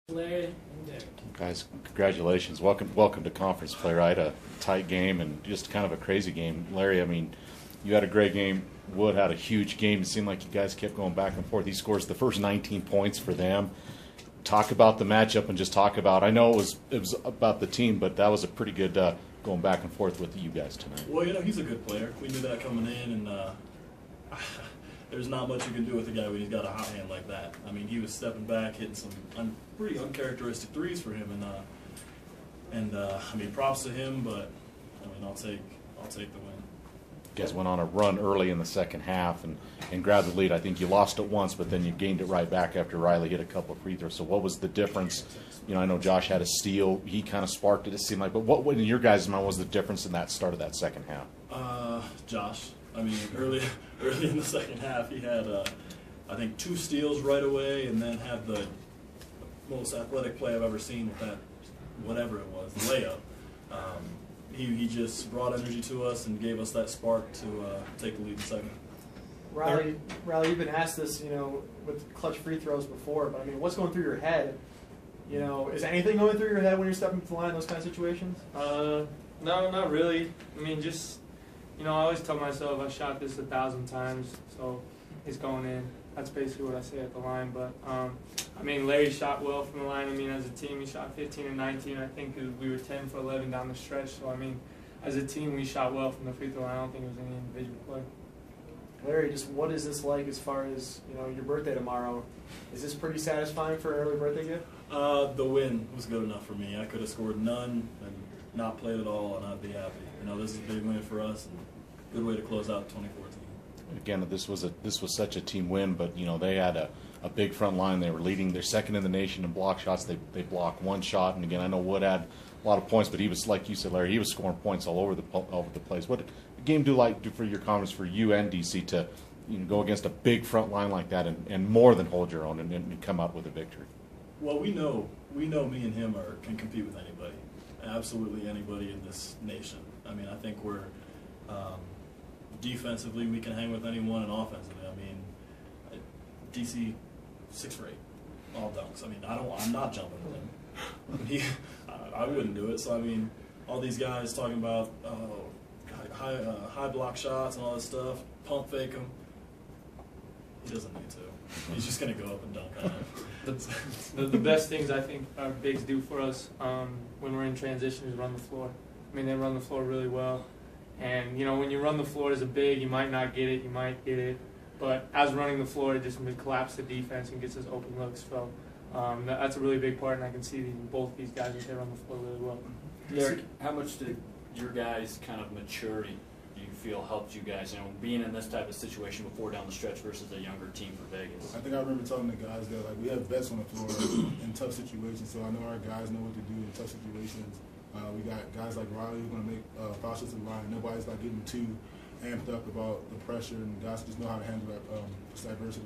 Larry and Derek. Guys, congratulations. Welcome to conference play, right? A tight game and just kind of a crazy game. Larry, I mean, you had a great game. Wood had a huge game. It seemed like you guys kept going back and forth. He scores the first 19 points for them. Talk about the matchup and just talk about, I know it was about the team, but that was a pretty good going back and forth with you guys tonight. Well, he's a good player. We knew that coming in, and there's not much you can do with a guy when he's got a hot hand like that. I mean, he was stepping back, hitting some pretty uncharacteristic threes for him, and I mean, props to him. But I mean, I'll take the win. You guys went on a run early in the second half and grabbed the lead. I think you lost it once, but then you gained it right back after Riley hit a couple of free throws. So what was the difference? You know, I know Josh had a steal. He kind of sparked it, it seemed like. But what in your guys' mind was the difference in that start of that second half? Josh. I mean, early in the second half, he had, I think, 2 steals right away, and then had the most athletic play I've ever seen with that, whatever it was, the layup. He just brought energy to us and gave us that spark to take the lead in the second. Riley, you've been asked this, with clutch free throws before, but I mean, what's going through your head? Is anything going through your head when you're stepping to the line in those kind of situations? No, not really. I mean, just, I always tell myself I shot this 1,000 times, so it's going in. That's basically what I say at the line. But, I mean, Larry shot well from the line. I mean, as a team, we shot 15 and 19. I think we were 10 for 11 down the stretch. So, I mean, as a team, we shot well from the free throw line. I don't think it was any individual play. Larry, just what is this like as far as, your birthday tomorrow? Is this pretty satisfying for an early birthday gift? The win was good enough for me. I could have scored none and not played at all, and I'd be happy. This is a big win for us and a good way to close out 2014. Again, this was such a team win, but they had a big front line. They were leading. They're second in the nation in block shots. They blocked one shot, and again, I know Wood had a lot of points, but he was, like you said, Larry, he was scoring points all over the place. What did the game do for your confidence for you and DC to go against a big front line like that and more than hold your own and come out with a victory? Well, we know me and him can compete with anybody, absolutely anybody in this nation. I mean, I think we're defensively we can hang with anyone, and offensively, I mean, DC 6 for 8, all dunks. I mean, I'm not jumping with him. I wouldn't do it. So I mean, all these guys talking about high block shots and all this stuff, pump fake him. He doesn't need to. He's just going to go up and dunk on it. The best things I think our bigs do for us when we're in transition is run the floor. I mean, they run the floor really well. And, when you run the floor as a big, you might not get it, you might get it. But as running the floor, it just collapses the defense and gets us open looks. So that's a really big part, and I can see both these guys as they run the floor really well. Derek, how much did your guys' kind of maturity do you feel helped you guys, being in this type of situation before down the stretch versus a younger team for Vegas? I think I remember telling the guys that we have vets on the floor in tough situations, so I know our guys know what to do in tough situations. We got guys like Riley who's going to make foul shots in the line. Nobody's getting too amped up about the pressure, and guys just know how to handle that adversity.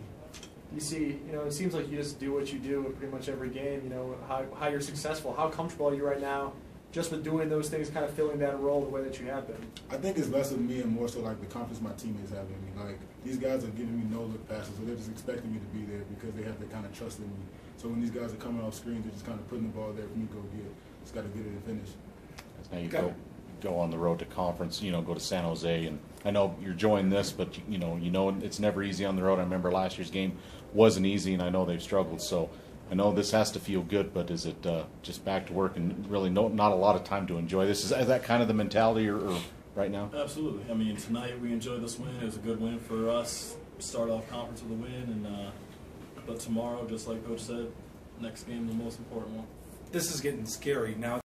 You see, it seems like you just do what you do in pretty much every game. How you're successful. How comfortable are you right now, just with doing those things, kind of filling that role the way that you have been? I think it's less of me and more so the confidence my teammates have in me. These guys are giving me no-look passes, so they're just expecting me to be there because they have that kind of trust in me. So when these guys are coming off screens, they're just kind of putting the ball there for me to go get. Just got to get it and finish. Now you go on the road to conference, go to San Jose, and I know you're enjoying this, but you know it's never easy on the road. I remember last year's game wasn't easy, and I know they've struggled. So I know this has to feel good, but is it just back to work and really not a lot of time to enjoy this? Is that kind of the mentality or right now? Absolutely. I mean, tonight we enjoyed this win. It was a good win for us. Start off conference with a win, and but tomorrow, just like Coach said, next game the most important one. This is getting scary now.